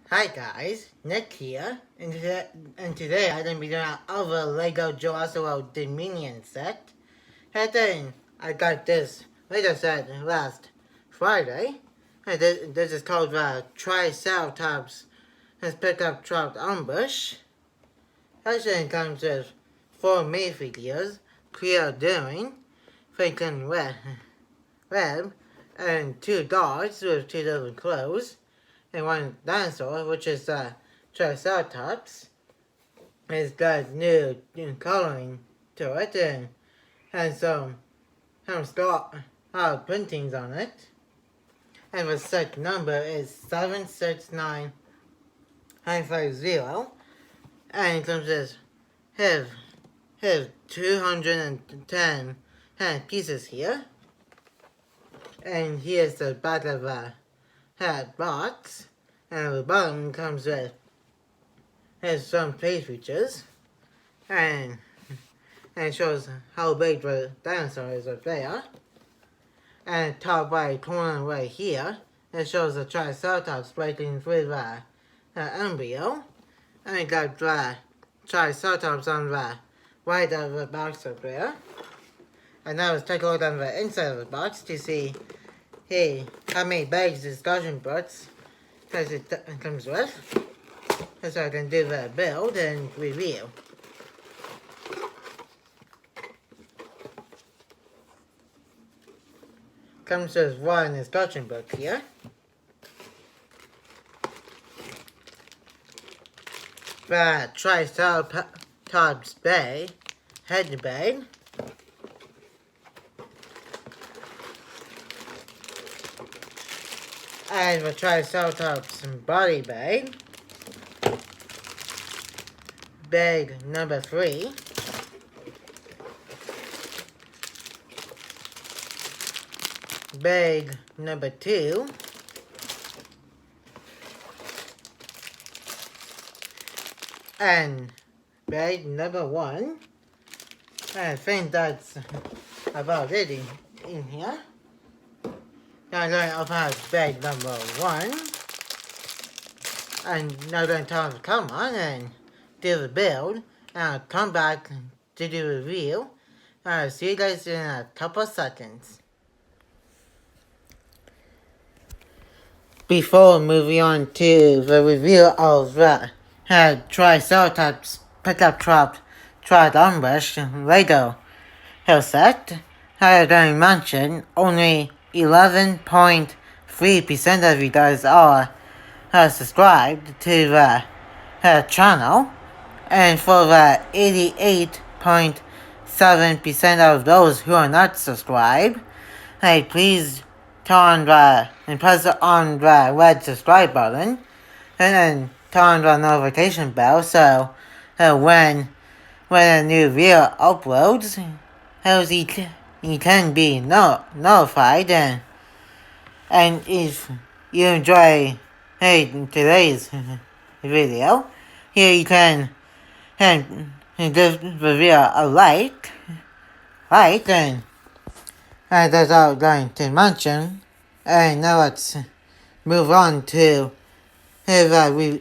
Hi guys, Nick here, and today I'm gonna be doing another Lego Jurassic Dominion set. And then I got this Lego set last Friday. And this is called Triceratops has picked up Trout Ambush. Actually comes with 4 main figures, Cleo doing, Franklin Webb, and 2 dogs with 2 different clothes. And one dinosaur, which is Triceratops, has got new coloring to it and has some printings on it. And the set number is 769550. And it comes with his 210 pieces here. And here's the back of the box. And the bottom comes with has some face features and shows how big the dinosaur is up there. And top right corner right here, it shows the Triceratops breaking through the embryo. And it got the Triceratops on the right of the box up there. And now let's take a look on the inside of the box to see how many bags discussion books it comes with. So I can do the build and review. Comes with one instruction book here. The Triceratops head bag. And the Triceratops body bag. Bag number 3. Bag number 2. And bag number 1. I think that's about it in here. Now I'm going to open up bag number 1. And now I'm going to turn the camera on and do the build, and I'll come back to do a review. I'll see you guys in a couple of seconds. Before moving on to the review of the Triceratops Pickup Truck Ambush Lego set, as I mentioned, only 11.3% of you guys are subscribed to the channel. And for the 88.7% of those who are not subscribed, hey, please press on the red subscribe button, and then turn on the notification bell so when a new video uploads, you can be notified. And if you enjoy today's video, here you can give the video a like, and that's all I'm going to mention. And now let's move on to the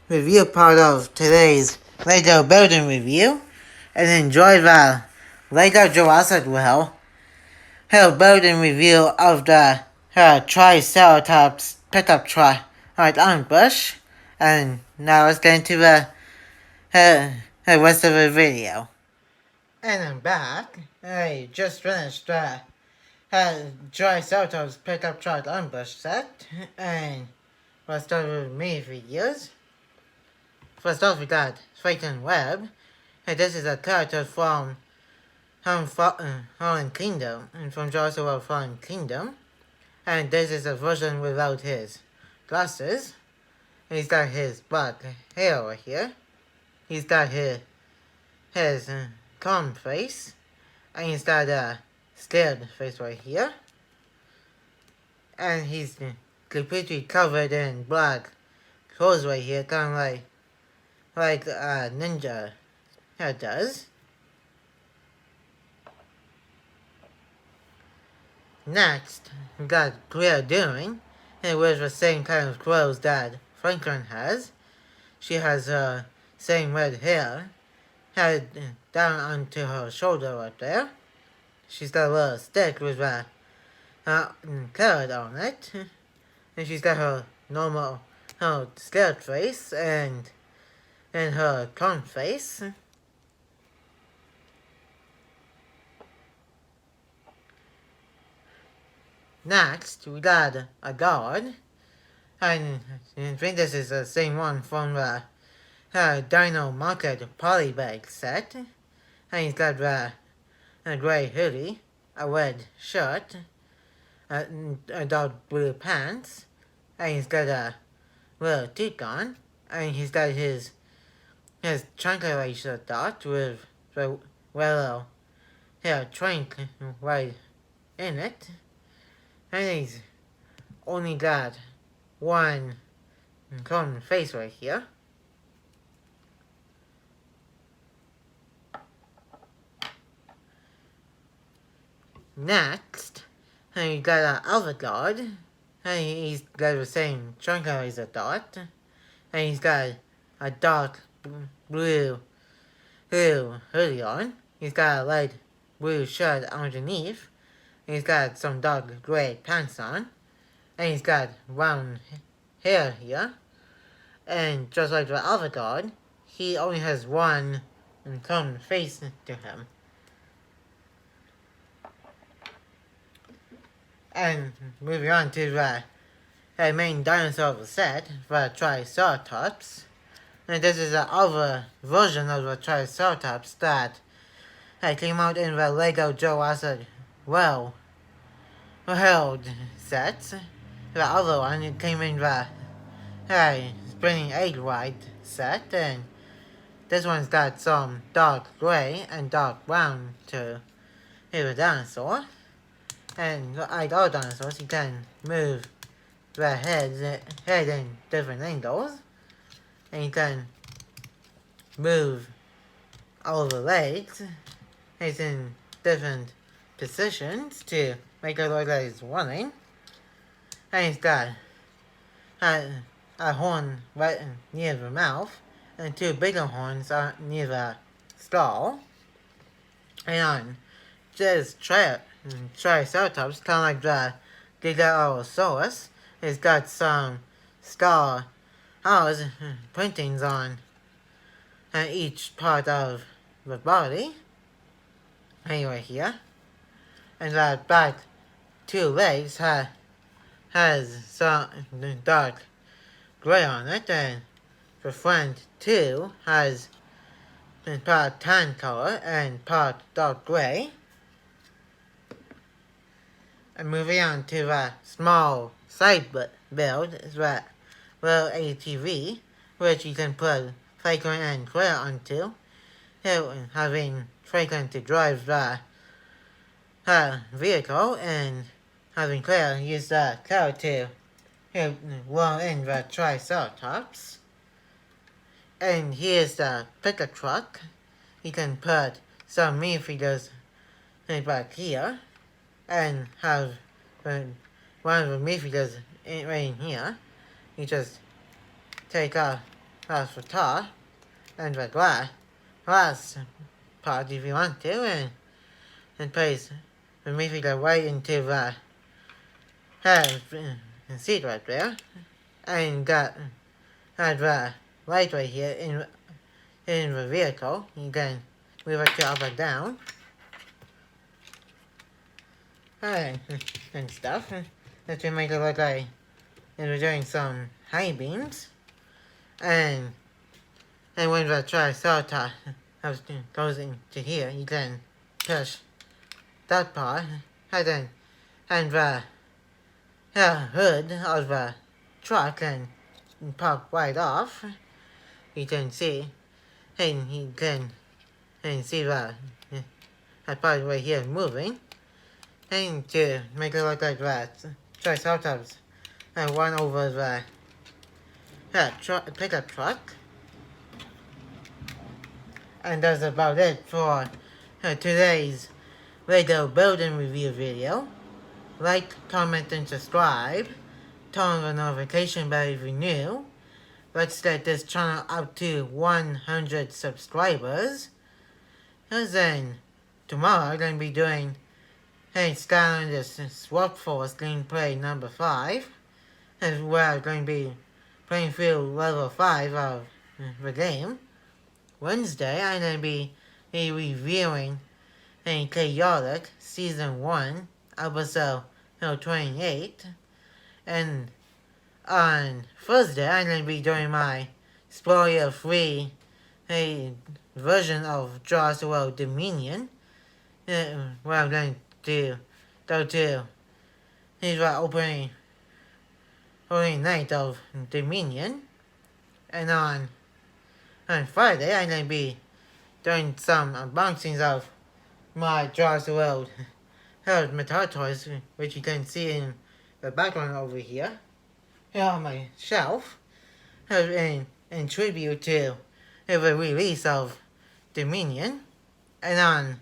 review part of today's Lego building review, and enjoy the Lego Jurassic building review of the Triceratops pickup truck ambush. And now let's get into the rest of the video. And I'm back. I just finished the Triceratops pickup truck ambush set, and let's start with mini videos. First off, we got Franklin Webb, and this is a character from Fallen Kingdom, and from Jurassic World Fallen Kingdom. And this is a version without his glasses. And he's got his black hair over here. He's got his calm face. And he's got a scared face right here. And he's completely covered in black clothes right here, kind of like a ninja does. Next, we got Cleo doing, and wears the same kind of clothes that Franklin has. She has same red hair, head down onto her shoulder right there. She's got a little stick with a carrot on it, and she's got her normal, her scared face and her calm face. Next, we got a guard, and I think this is the same one from the Dino Market Polybag set. And he's got a gray hoodie, a red shirt, a dark blue pants, and he's got a little toque on, and he's got his tranquilizer dot with the little trank right in it. And he's only got one common face right here. Next, he got an alpha guard, and he's got the same tranquilizer dot, and he's got a dark blue hoodie on. He's got a light blue shirt underneath. He's got some dark gray pants on, and he's got brown hair here. And just like the alpha guard, he only has one common face to him. And moving on to the main dinosaur of the set, the Triceratops. And this is another version of the Triceratops that came out in the Lego Jurassic World sets. The other one, it came in the Spinning Egg Ride set, and this one's got some dark gray and dark brown to the dinosaur. And like all dinosaurs, you can move the head in different angles, and you can move all the legs in different positions to make it look like it's running. And he's got a horn right near the mouth, and two bigger horns are near the skull. And on this Triceratops, kind of like the Giganotosaurus, it's got some scar printings on each part of the body. Anyway, here. And the back two legs has some dark gray on it, and the front two has part tan color and part dark gray. And moving on to the small side build is that little ATV, which you can put Franklin and Claire onto, having Franklin to drive the vehicle, and having Claire use the car to roll in the Triceratops. And here's the pickup truck. You can put some minifigures back here, and have one of the minifigures right in here. You just take off the top and the glass part if you want to, and place the minifigure right into the seat right there, and got the light right here in the vehicle. You can move it to up and down. And stuff. That to make it look like we're doing some high beams. And when the Triceratops goes into here, you can push that part, and the hood of the truck and pop right off. You can see, and you can see that part right here moving. And to make it look like that, Triceratops and run over the pickup truck. And that's about it for today's Lego building review video. Like, comment, and subscribe. Turn on the notification bell if you're new. let's get this channel up to 100 subscribers. And then tomorrow I'm going to be doing Skylanders Swap Force gameplay number 5. And where I'm going to be playing through level 5 of the game. Wednesday I'm going to be reviewing Chaotic Season 1, Episode 28. And on Thursday, I'm going to be doing my Spoiler Free version of Jurassic World Dominion, where I'm going to go to the opening night of Dominion. And on Friday, I'm going to be doing some unboxings of my Jurassic World Metal toys, which you can see in the background over here. Here on my shelf, in tribute to the release of Dominion. And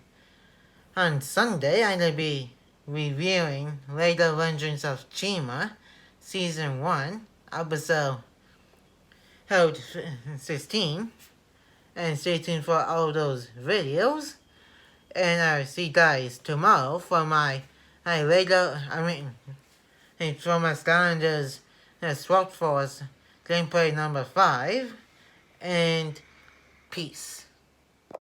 on Sunday, I'm going to be reviewing Lego Legends of Chima, Season 1, Episode 16. And stay tuned for all those videos. And I'll see you guys tomorrow for my for my Skylanders Swap Force gameplay number 5. And peace.